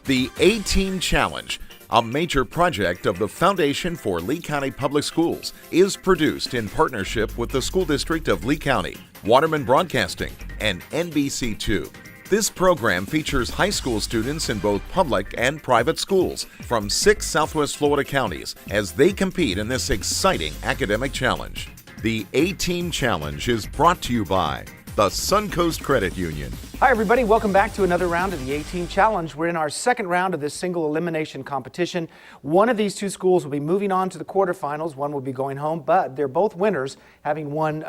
The A-Team Challenge, a major project of the Foundation for Lee County Public Schools, is produced in partnership with the School District of Lee County, Waterman Broadcasting, and NBC2. This program features high school students in both public and private schools from 6 Southwest Florida counties as they compete in this exciting academic challenge. The A-Team Challenge is brought to you by the Suncoast Credit Union. Hi everybody, welcome back to another round of the A-Team Challenge. We're in our second round of this single elimination competition. One of these two schools will be moving on to the quarterfinals, one will be going home, but they're both winners, having won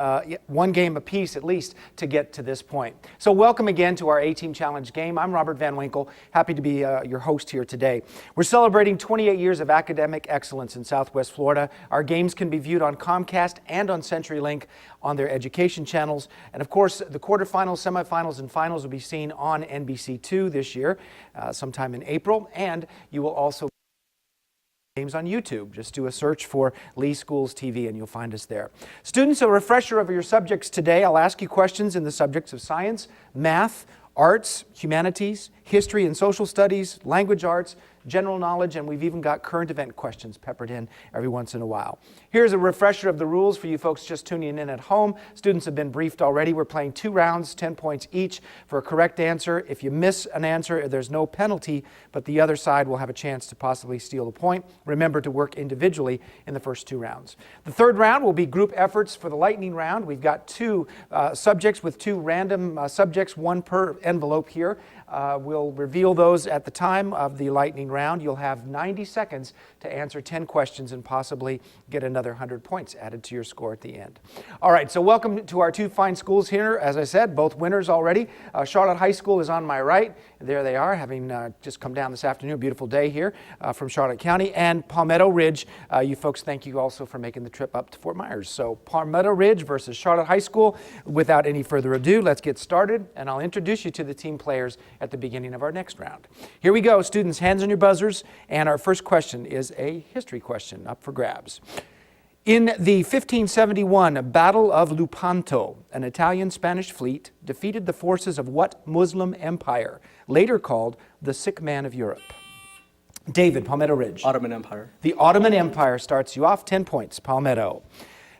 one game apiece at least to get to this point. So welcome again to our A-Team Challenge game. I'm Robert Van Winkle, happy to be your host here today. We're celebrating 28 years of academic excellence in Southwest Florida. Our games can be viewed on Comcast and on CenturyLink on their education channels. And of course, the quarterfinals, semifinals, and finals will be seen on NBC2 this year, sometime in April. And you will also games on YouTube. Just do a search for Lee Schools TV and you'll find us there. Students, a refresher of your subjects today. I'll ask you questions in the subjects of science, math, arts, humanities, history and social studies, language arts, general knowledge, and we've even got current event questions peppered in every once in a while. Here's a refresher of the rules for you folks just tuning in at home. Students have been briefed already. We're playing 2 rounds, 10 points each for a correct answer. If you miss an answer, there's no penalty, but the other side will have a chance to possibly steal a point. Remember to work individually in the first 2 rounds. The third round will be group efforts for the lightning round. We've got 2 subjects with 2 random subjects, 1 per envelope here. We'll reveal those at the time of the lightning round. You'll have 90 seconds to answer 10 questions and possibly get another 100 points added to your score at the end. All right, so welcome to our 2 fine schools here. As I said, both winners already. Charlotte High School is on my right. There they are, having just come down this afternoon. Beautiful day here from Charlotte County. And Palmetto Ridge, you folks, thank you also for making the trip up to Fort Myers. So Palmetto Ridge versus Charlotte High School. Without any further ado, let's get started, and I'll introduce you to the team players at the beginning of our next round. Here we go, students, hands on your buzzers, and our first question is a history question up for grabs. In the 1571 Battle of Lepanto, an Italian-Spanish fleet defeated the forces of what Muslim empire, later called the Sick Man of Europe? David, Palmetto Ridge. Ottoman Empire. The Ottoman Empire starts you off, 10 points, Palmetto.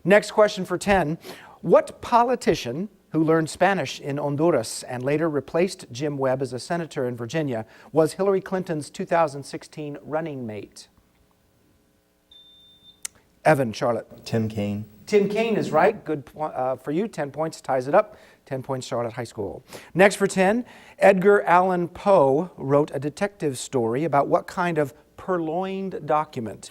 Next question for 10. What politician who learned Spanish in Honduras and later replaced Jim Webb as a senator in Virginia was Hillary Clinton's 2016 running mate? Evan, Charlotte. Tim Kaine. Tim Kaine is right. Good for you. 10 points ties it up. 10 points, Charlotte High School. Next for 10, Edgar Allan Poe wrote a detective story about what kind of purloined document?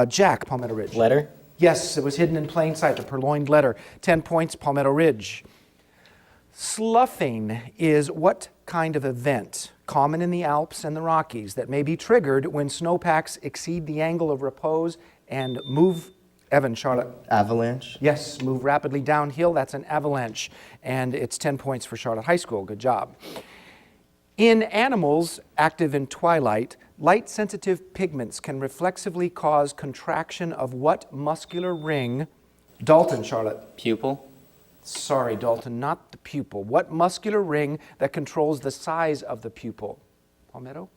Jack, Palmetto Ridge. Letter? Yes, it was hidden in plain sight, a purloined letter. 10 points, Palmetto Ridge. Sloughing is what kind of event, common in the Alps and the Rockies, that may be triggered when snowpacks exceed the angle of repose and move, Evan, Charlotte. Avalanche? Yes, move rapidly downhill. That's an avalanche. And it's 10 points for Charlotte High School. Good job. In animals active in twilight, light-sensitive pigments can reflexively cause contraction of what muscular ring? Dalton, Charlotte. Pupil. Sorry, Dalton, not the pupil. What muscular ring that controls the size of the pupil? Palmetto?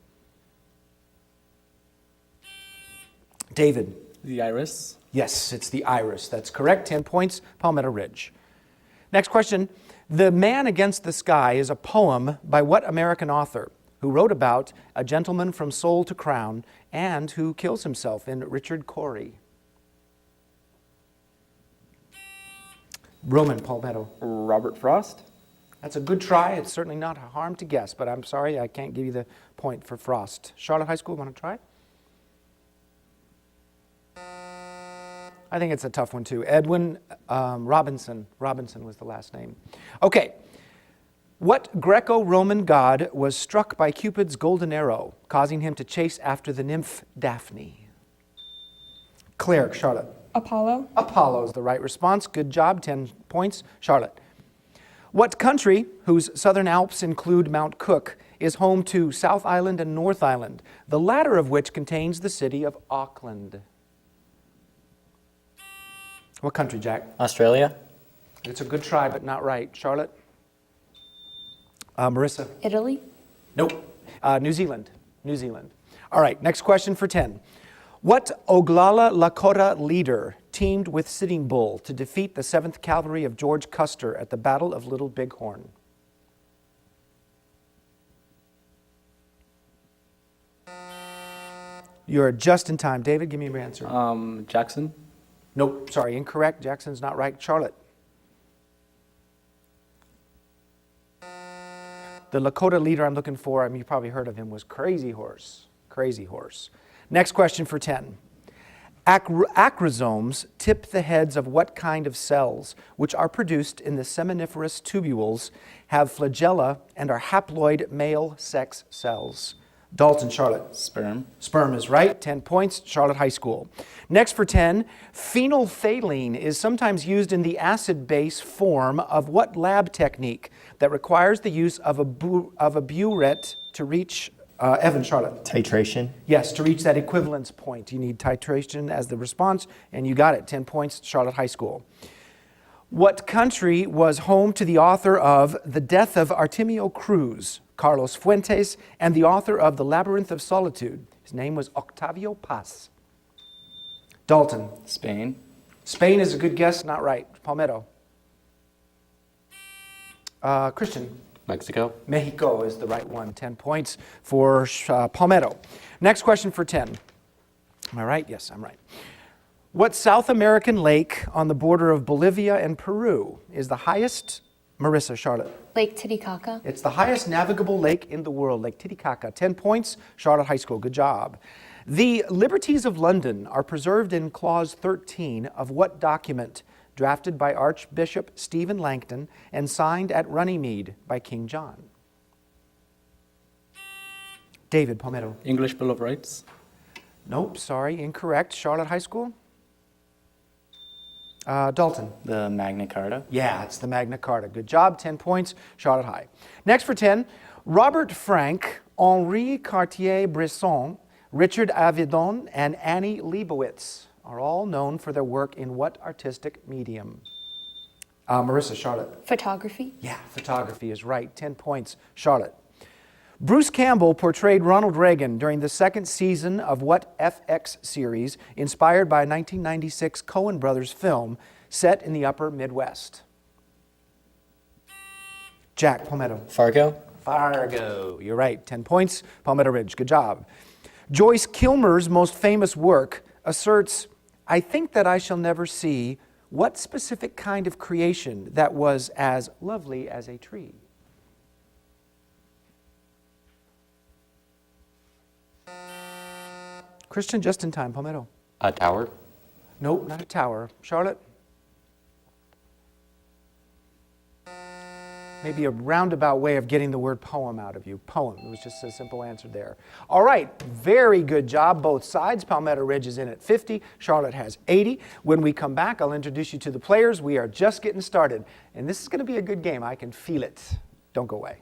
David. The iris. Yes, it's the iris. That's correct. 10 points, Palmetto Ridge. Next question. The Man Against the Sky is a poem by what American author who wrote about a gentleman from soul to crown and who kills himself in Richard Cory? Roman, Palmetto. Robert Frost. That's a good try. It's certainly not harm to guess, but I'm sorry I can't give you the point for Frost. Charlotte High School, want to try? I think it's a tough one too. Edwin Robinson. Robinson was the last name. Okay. What Greco-Roman god was struck by Cupid's golden arrow, causing him to chase after the nymph Daphne? Claire, Charlotte. Apollo. Apollo is the right response. Good job, 10 points. Charlotte. What country, whose southern Alps include Mount Cook, is home to South Island and North Island, the latter of which contains the city of Auckland? What country, Jack? Australia? It's a good try, but not right. Charlotte? Marissa? Italy. Nope. New Zealand. New Zealand. All right, next question for 10. What Oglala Lakota leader teamed with Sitting Bull to defeat the 7th Cavalry of George Custer at the Battle of Little Bighorn? You're just in time. David, give me your answer. Jackson. Nope, sorry, incorrect. Jackson's not right. Charlotte. The Lakota leader I'm looking for, you probably heard of him, was Crazy Horse. Crazy Horse. Next question for 10. Acrosomes tip the heads of what kind of cells, which are produced in the seminiferous tubules, have flagella, and are haploid male sex cells? Dalton, Charlotte. Sperm. Sperm is right. 10 points. Charlotte High School. Next for 10. Phenolphthalein is sometimes used in the acid-base form of what lab technique that requires the use of a burette to reach, Evan, Charlotte? Titration. Yes, to reach that equivalence point. You need titration as the response, and you got it. 10 points. Charlotte High School. What country was home to the author of The Death of Artemio Cruz, Carlos Fuentes, and the author of The Labyrinth of Solitude? His name was Octavio Paz. Dalton. Spain. Spain is a good guess, not right. Palmetto. Christian. Mexico. Mexico is the right one. 10 points for Palmetto. Next question for 10. Am I right? Yes, I'm right. What South American lake on the border of Bolivia and Peru is the highest? Marissa, Charlotte. Lake Titicaca. It's the highest navigable lake in the world, Lake Titicaca. 10 points, Charlotte High School. Good job. The Liberties of London are preserved in Clause 13 of what document drafted by Archbishop Stephen Langton and signed at Runnymede by King John? David, Palmetto. English Bill of Rights. Nope, sorry, incorrect. Charlotte High School. Dalton. The Magna Carta. Yeah, it's the Magna Carta. Good job, 10 points, Charlotte High. Next for 10, Robert Frank, Henri Cartier-Bresson, Richard Avedon, and Annie Leibovitz are all known for their work in what artistic medium? Marissa, Charlotte. Photography. Yeah, photography is right, 10 points, Charlotte. Bruce Campbell portrayed Ronald Reagan during the second season of what FX series inspired by a 1996 Coen Brothers film set in the upper Midwest? Jack, Palmetto. Fargo. Fargo, you're right, 10 points, Palmetto Ridge, good job. Joyce Kilmer's most famous work asserts, "I think that I shall never see what specific kind of creation that was as lovely as a tree?" Christian, just in time. Palmetto. A tower. Nope, not a tower. Charlotte? Maybe a roundabout way of getting the word poem out of you. Poem. It was just a simple answer there. All right, very good job, both sides. Palmetto Ridge is in at 50. Charlotte has 80. When we come back, I'll introduce you to the players. We are just getting started. And this is going to be a good game. I can feel it. Don't go away.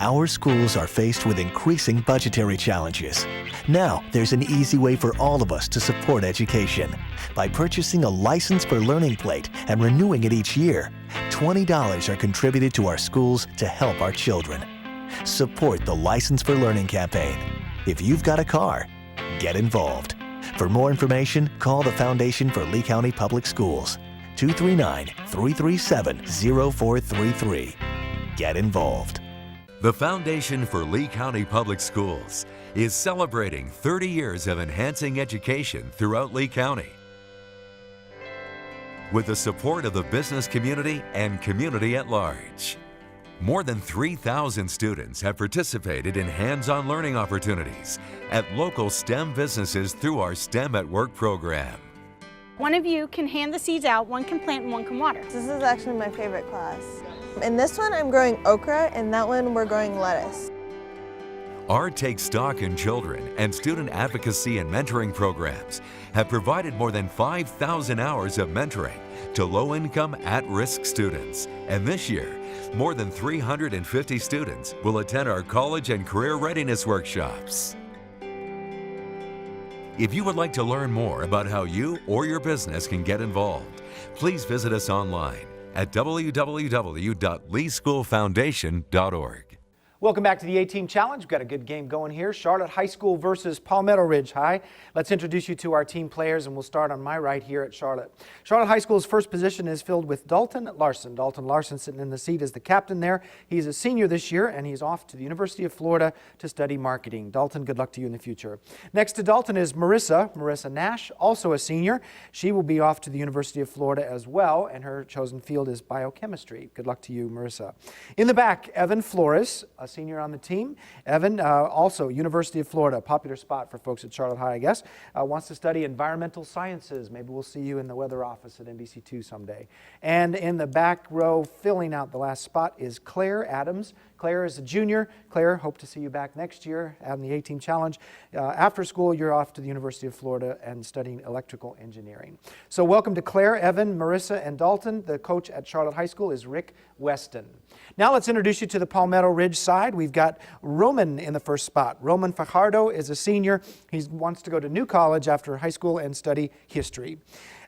Our schools are faced with increasing budgetary challenges. Now, there's an easy way for all of us to support education. By purchasing a License for Learning plate and renewing it each year, $20 are contributed to our schools to help our children. Support the License for Learning campaign. If you've got a car, get involved. For more information, call the Foundation for Lee County Public Schools, 239-337-0433. Get involved. The Foundation for Lee County Public Schools is celebrating 30 years of enhancing education throughout Lee County. With the support of the business community and community at large. More than 3,000 students have participated in hands-on learning opportunities at local STEM businesses through our STEM at Work program. One of you can hand the seeds out, one can plant and one can water. This is actually my favorite class. In this one, I'm growing okra, and that one, we're growing lettuce. Our Take Stock in Children and student advocacy and mentoring programs have provided more than 5,000 hours of mentoring to low-income, at-risk students. And this year, more than 350 students will attend our college and career readiness workshops. If you would like to learn more about how you or your business can get involved, please visit us online at www.leeschoolfoundation.org. Welcome back to the A-Team Challenge. We've got a good game going here. Charlotte High School versus Palmetto Ridge High. Let's introduce you to our team players, and we'll start on my right here at Charlotte. Charlotte High School's first position is filled with Dalton Larson. Dalton Larson sitting in the seat as the captain there. He's a senior this year, and he's off to the University of Florida to study marketing. Dalton, good luck to you in the future. Next to Dalton is Marissa Nash, also a senior. She will be off to the University of Florida as well, and her chosen field is biochemistry. Good luck to you, Marissa. In the back, Evan Flores, a senior on the team. Evan, also University of Florida, popular spot for folks at Charlotte High, I guess, wants to study environmental sciences. Maybe we'll see you in the weather office at NBC2 someday. And in the back row, filling out the last spot, is Claire Adams. Claire is a junior. Claire, hope to see you back next year on the A-Team Challenge. After school, you're off to the University of Florida and studying electrical engineering. So welcome to Claire, Evan, Marissa, and Dalton. The coach at Charlotte High School is Rick Weston. Now let's introduce you to the Palmetto Ridge side. We've got Roman in the first spot. Roman Fajardo is a senior. He wants to go to New College after high school and study history.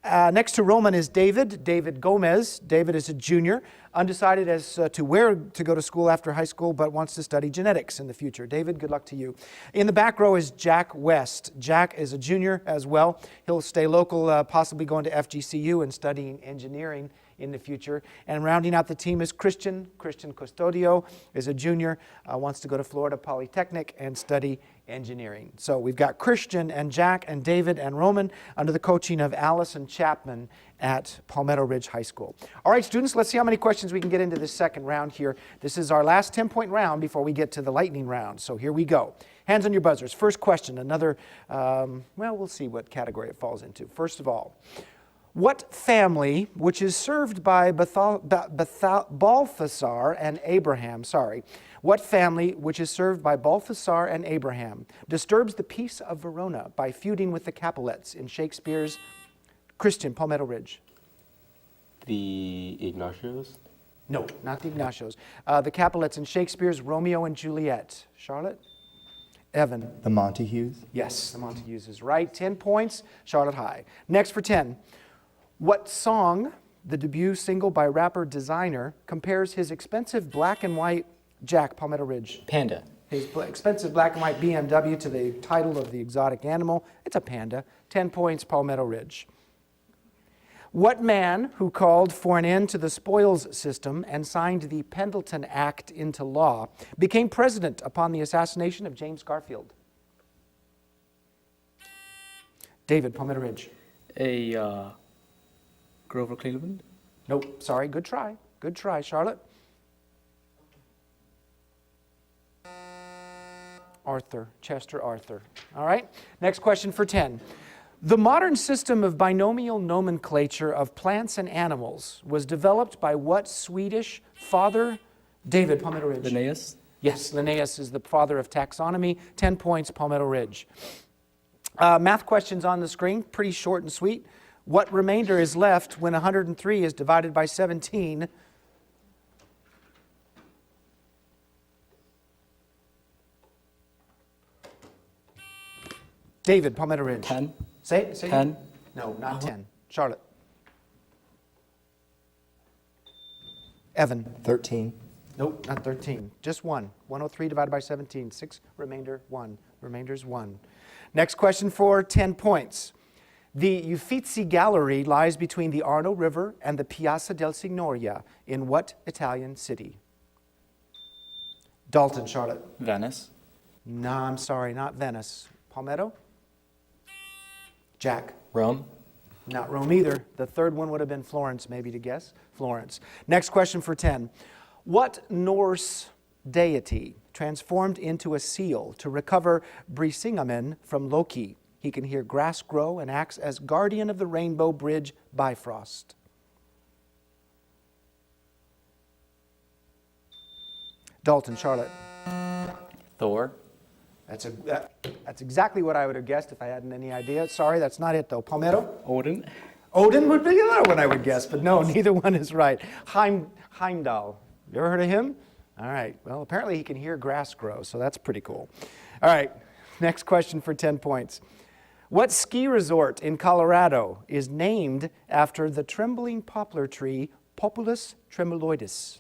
Next to Roman is David Gomez. David is a junior, undecided as to where to go to school after high school, but wants to study genetics in the future. David, good luck to you. In the back row is Jack West. Jack is a junior as well. He'll stay local, possibly going to FGCU and studying engineering in the future. And rounding out the team is Christian Custodio is a junior, wants to go to Florida Polytechnic and study engineering. So we've got Christian and Jack and David and Roman under the coaching of Allison Chapman at Palmetto Ridge High School. All right, students, let's see how many questions we can get into this second round here. This is our last 10-point round before we get to the lightning round. So here we go. Hands on your buzzers. First question, another, well, we'll see what category it falls into. First of all, what family, which is served by Balthasar and Abraham, what family, which is served by Balthasar and Abraham, disturbs the peace of Verona by feuding with the Capulets in Shakespeare's Christian, Palmetto Ridge? The Ignatios? No, not the Ignatios. The Capulets in Shakespeare's Romeo and Juliet. Charlotte? Evan? The Montagues? Yes, the Montagues is right. 10 points, Charlotte High. Next for 10. What song, the debut single by rapper Designer, compares his expensive black and white Jack, Palmetto Ridge? Panda. His expensive black and white BMW to the title of the exotic animal. It's a panda. 10 points, Palmetto Ridge. What man who called for an end to the spoils system and signed the Pendleton Act into law became president upon the assassination of James Garfield? David, Palmetto Ridge. Grover Cleveland? Nope, sorry, good try. Good try, Charlotte. Chester Arthur. All right, next question for 10. The modern system of binomial nomenclature of plants and animals was developed by what Swedish father? David, Palmetto Ridge. Linnaeus? Yes, Linnaeus is the father of taxonomy. 10 points, Palmetto Ridge. Math questions on the screen, pretty short and sweet. What remainder is left when 103 is divided by 17? David, Palmetto Ridge. 10. Say 10. No, not 10. Charlotte. Evan. 13. Nope, not 13. Just 1. 103 divided by 17. 6, remainder 1. Remainder's 1. Next question for 10 points. The Uffizi Gallery lies between the Arno River and the Piazza del Signoria in what Italian city? Dalton, Charlotte. Venice? No, I'm sorry, not Venice. Palmetto? Jack. Rome? Not Rome either. The third one would have been Florence, maybe to guess. Florence. Next question for 10. What Norse deity transformed into a seal to recover Brisingamen from Loki? He can hear grass grow and acts as guardian of the Rainbow Bridge Bifrost. Dalton, Charlotte. Thor? That's exactly what I would have guessed if I hadn't any idea. Sorry, that's not it though. Palmetto? Odin? Odin would be another one I would guess, but no, neither one is right. Heimdall. You ever heard of him? All right. Well, apparently he can hear grass grow, so that's pretty cool. All right. Next question for 10 points. What ski resort in Colorado is named after the trembling poplar tree Populus tremuloides?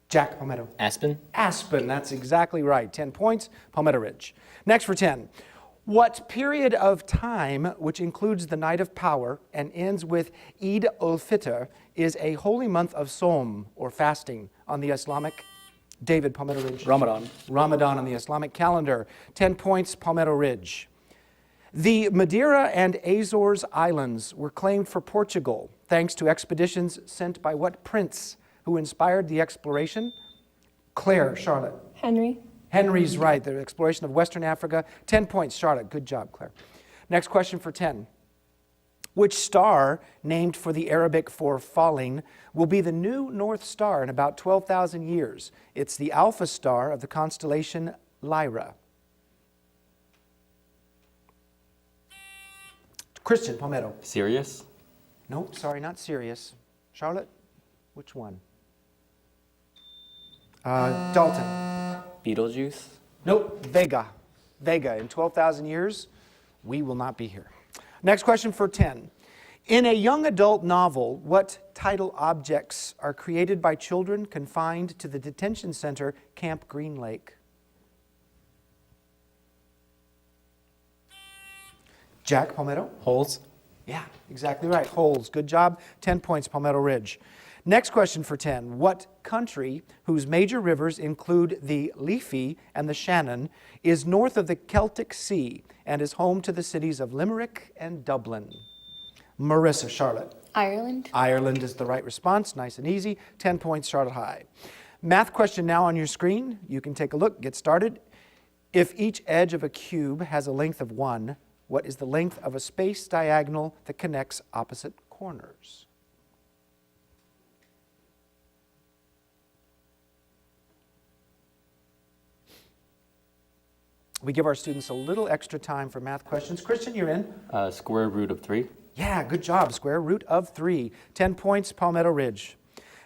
Jack Palmetto. Aspen. Aspen, that's exactly right. 10 points, Palmetto Ridge. Next for 10. What period of time, which includes the Night of Power and ends with Eid ul-Fitr, is a holy month of Sawm, or fasting, on the Islamic? David, Palmetto Ridge. Ramadan. Ramadan on the Islamic calendar. 10 points, Palmetto Ridge. The Madeira and Azores Islands were claimed for Portugal thanks to expeditions sent by what prince who inspired the exploration? Claire, Charlotte. Henry. Henry's right, the exploration of Western Africa. 10 points, Charlotte. Good job, Claire. Next question for 10. Which star, named for the Arabic for falling, will be the new North Star in about 12,000 years? It's the Alpha star of the constellation Lyra. Christian, Palmetto. Sirius. Nope, sorry, not Sirius. Charlotte, which one? Dalton. Beetlejuice. Nope, Vega. Vega. In 12,000 years, we will not be here. Next question for 10. In a young adult novel, what title objects are created by children confined to the detention center Camp Green Lake? Jack, Palmetto? Holes. Yeah, exactly right. Holes. Good job. 10 points, Palmetto Ridge. Next question for 10. What country, whose major rivers include the Liffey and the Shannon, is north of the Celtic Sea and is home to the cities of Limerick and Dublin? Marissa, Charlotte. Ireland. Ireland is the right response. Nice and easy. 10 points, Charlotte High. Math question now on your screen. You can take a look, get started. If each edge of a cube has a length of 1, what is the length of a space diagonal that connects opposite corners? We give our students a little extra time for math questions. Christian, you're in. Square root of 3. Yeah, good job. Square root of 3. 10 points, Palmetto Ridge.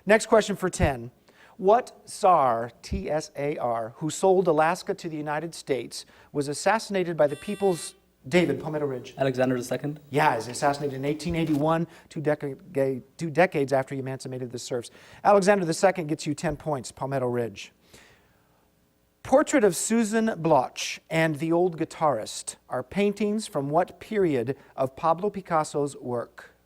Next question for 10. What Tsar, T-S-A-R, who sold Alaska to the United States, was assassinated by the people's... David, Palmetto Ridge. Alexander II. Yeah, he was assassinated in 1881, two decades after he emancipated the serfs. Alexander II gets you 10 points, Palmetto Ridge. Portrait of Susan Bloch and the Old Guitarist are paintings from what period of Pablo Picasso's work?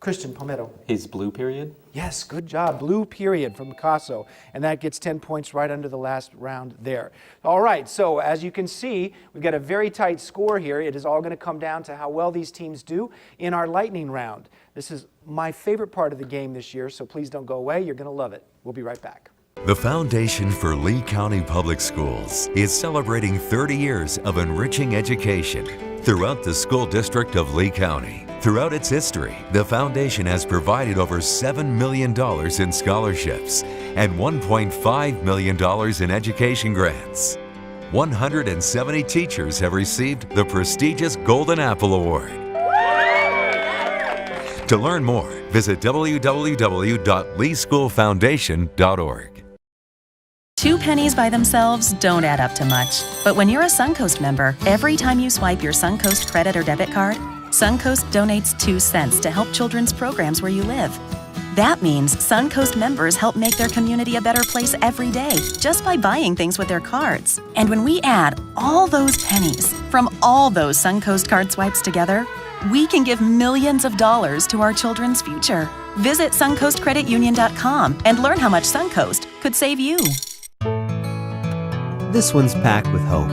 Christian, Palmetto. His blue period. Yes, good job. Blue period from Picasso. And that gets 10 points right under the last round there. All right, so as you can see, we've got a very tight score here. It is all going to come down to how well these teams do in our lightning round. This is my favorite part of the game this year, so please don't go away. You're going to love it. We'll be right back. The Foundation for Lee County Public Schools is celebrating 30 years of enriching education throughout the school district of Lee County. Throughout its history, the foundation has provided over $7 million in scholarships and $1.5 million in education grants. 170 teachers have received the prestigious Golden Apple Award. To learn more, visit www.leeschoolfoundation.org. 2 pennies by themselves don't add up to much. But when you're a Suncoast member, every time you swipe your Suncoast credit or debit card, Suncoast donates 2 cents to help children's programs where you live. That means Suncoast members help make their community a better place every day just by buying things with their cards. And when we add all those pennies from all those Suncoast card swipes together, we can give millions of dollars to our children's future. Visit SuncoastCreditUnion.com and learn how much Suncoast could save you. This one's packed with hope.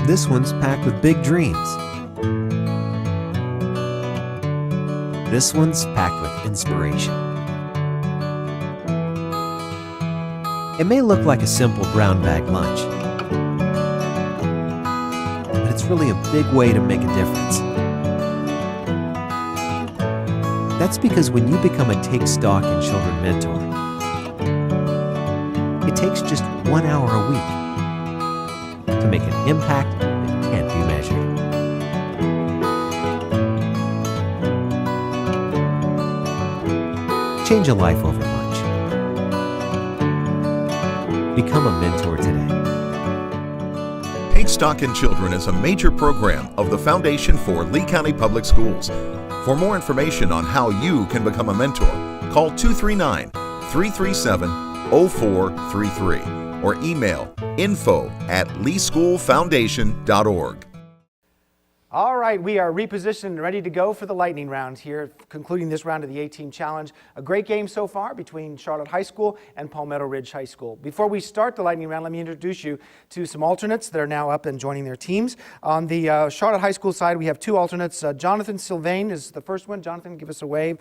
This one's packed with big dreams. This one's packed with inspiration. It may look like a simple brown bag lunch, but it's really a big way to make a difference. That's because when you become a Take Stock in Children mentor, it takes just 1 hour a week to make an impact that can't be measured. Change a life over lunch. Become a mentor today. Take Stock in Children is a major program of the Foundation for Lee County Public Schools. For more information on how you can become a mentor, call 239-337-0433 or email info@leeschoolfoundation.org. All right, we are repositioned and ready to go for the lightning round here, concluding this round of the A-Team Challenge. A great game so far between Charlotte High School and Palmetto Ridge High School. Before we start the lightning round, let me introduce you to some alternates that are now up and joining their teams. On the Charlotte High School side, we have two alternates. Jonathan Sylvain is the first one. Jonathan, give us a wave.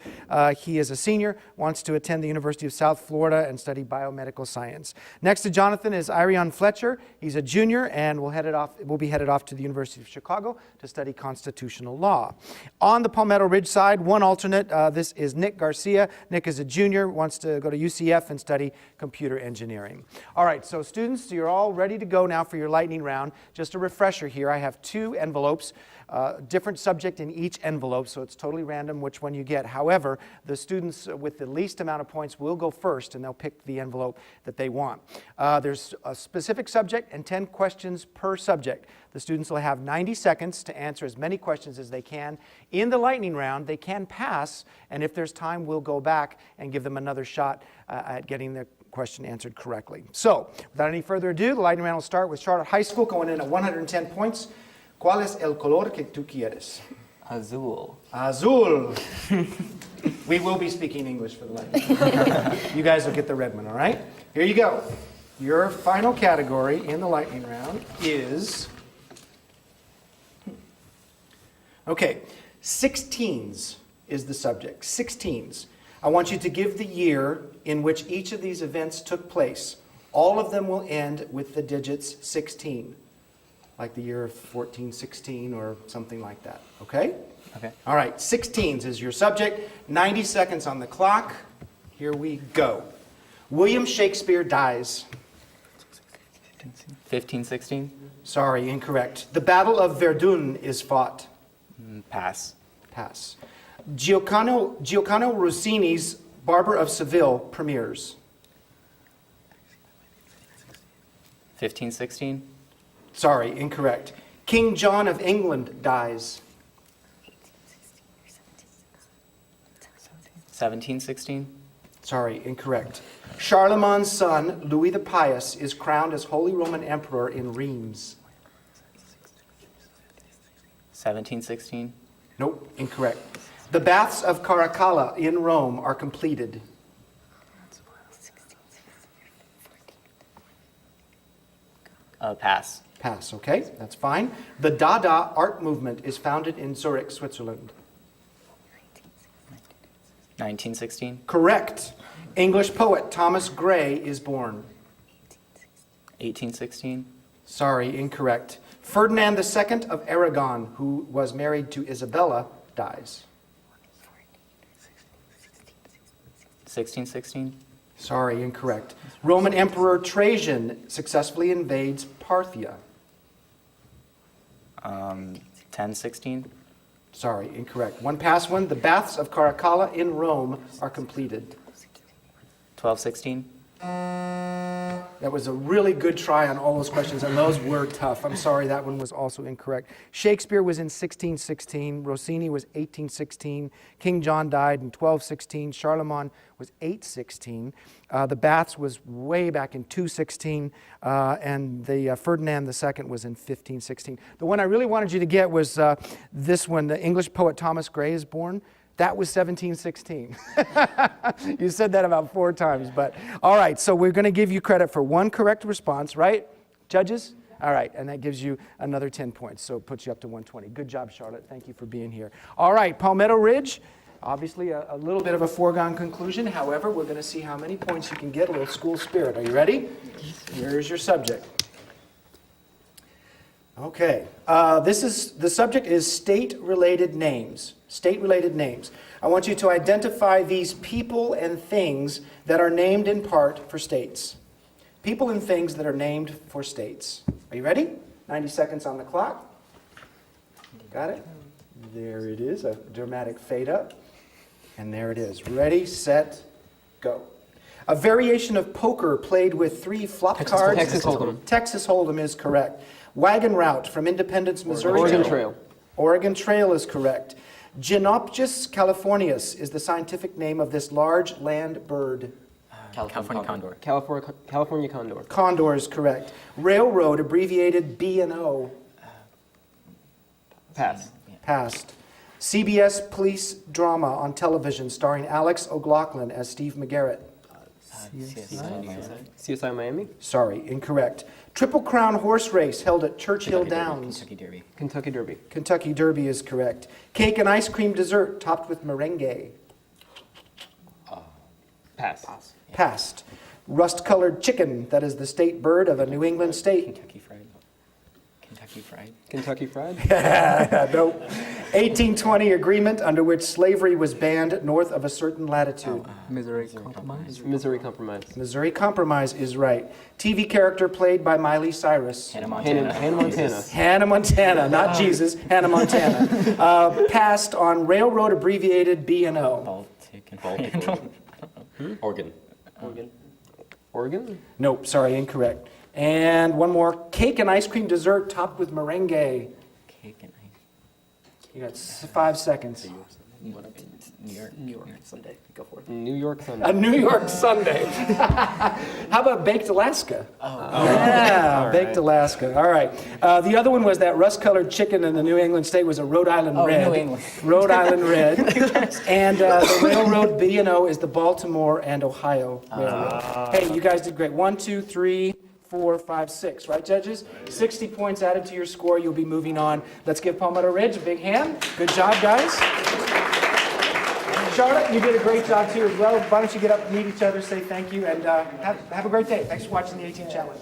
He is a senior, wants to attend the University of South Florida and study biomedical science. Next to Jonathan is Irion Fletcher. He's a junior and will be headed off to the University of Chicago to study constitutional law. On the Palmetto Ridge side, one alternate, this is Nick Garcia. Nick is a junior, wants to go to UCF and study computer engineering. All right, so students, you're all ready to go now for your lightning round. Just a refresher here, I have two envelopes. Different subject in each envelope, so it's totally random which one you get. However, the students with the least amount of points will go first, and they'll pick the envelope that they want. There's a specific subject and 10 questions per subject. The students will have 90 seconds to answer as many questions as they can. In the lightning round, they can pass, and if there's time, we'll go back and give them another shot at getting the question answered correctly. So, without any further ado, the lightning round will start with Charlotte High School going in at 110 points. ¿Cuál es el color que tú quieres? Azul. Azul. We will be speaking English for the lightning. You guys will get the red one, all right? Here you go. Your final category in the lightning round is, okay, 16s is the subject. 16s. I want you to give the year in which each of these events took place. All of them will end with the digits 16. Like the year of 1416 or something like that, okay? Okay. All right, 16s is your subject. 90 seconds on the clock. Here we go. William Shakespeare dies. 1516. Sorry, incorrect. The Battle of Verdun is fought. Pass. Pass. Gioacchino Rossini's Barber of Seville premieres. 1516. Sorry, incorrect. King John of England dies. 1716. Sorry, incorrect. Charlemagne's son, Louis the Pious, is crowned as Holy Roman Emperor in Reims. 1716. Nope, incorrect. The baths of Caracalla in Rome are completed. Pass. Pass, okay, that's fine. The Dada art movement is founded in Zurich, Switzerland. 1916. Correct. English poet Thomas Gray is born. 1816. Sorry, incorrect. Ferdinand II of Aragon, who was married to Isabella, dies. 1616. Sorry, incorrect. Roman Emperor Trajan successfully invades Parthia. 1016. Sorry, incorrect. One past one. The baths of Caracalla in Rome are completed. 1216. That was a really good try on all those questions, and those were tough. I'm sorry, that one was also incorrect. Shakespeare was in 1616. Rossini was 1816. King John died in 1216. Charlemagne was 816. The Baths was way back in 216. And the Ferdinand II was in 1516. The one I really wanted you to get was this one. The English poet Thomas Gray is born. That was 1716. You said that about 4 times, but all right, so we're going to give you credit for one correct response, right, judges? All right, and that gives you another 10 points, so it puts you up to 120. Good job, Charlotte. Thank you for being here. All right, Palmetto Ridge, obviously a little bit of a foregone conclusion. However, we're going to see how many points you can get, a little school spirit. Are you ready? Here's your subject. Okay, the subject is state-related names. State-related names. I want you to identify these people and things that are named in part for states. People and things that are named for states. Are you ready? 90 seconds on the clock. Got it? There it is, a dramatic fade up. And there it is. Ready, set, go. A variation of poker played with 3 flop cards. Texas Hold'em. Texas Hold'em is correct. Wagon route from Independence, Missouri. Oregon Trail. Oregon Trail is correct. Genopus californius is the scientific name of this large land bird. California condor. California condor. Condor is correct. Railroad, abbreviated B&O. Pass. Passed. CBS police drama on television starring Alex O'Loughlin as Steve McGarrett. CSI Miami. Sorry, incorrect. Triple Crown horse race held at Churchill Downs. Kentucky Derby. Kentucky Derby. Kentucky Derby is correct. Cake and ice cream dessert topped with merengue. Pass. Passed. Rust-colored chicken, that is the state bird of a New England state. Kentucky Fried. Kentucky Fried. Kentucky Fried. Nope. 1820 agreement under which slavery was banned north of a certain latitude. Missouri Compromise. Missouri Compromise. Missouri Compromise is right. TV character played by Miley Cyrus. Hannah Montana. Hannah Montana. Hannah Montana, not Jesus, Hannah Montana. Passed on railroad abbreviated B&O. Baltic. Oregon. Oregon? Nope, sorry, incorrect. And one more, cake and ice cream dessert topped with merengue. Cake and ice. You got 5 seconds. New York Sunday. Go for it. New York A Sunday. New York Sunday. How about baked Alaska? Yeah, baked Alaska. All right. The other one was that rust-colored chicken in the New England state was a Rhode Island Red. New England. Rhode Island Red. And the railroad B&O is the Baltimore and Ohio Railroad. Hey, you guys did great. 1, 2, 3, 4, 5, 6, right, judges? 60 points added to your score. You'll be moving on. Let's give Palmetto Ridge a big hand. Good job, guys. Charlotte, you did a great job too as well. Why don't you get up, meet each other, say thank you, and have a great day. Thanks for watching the 18 Challenge.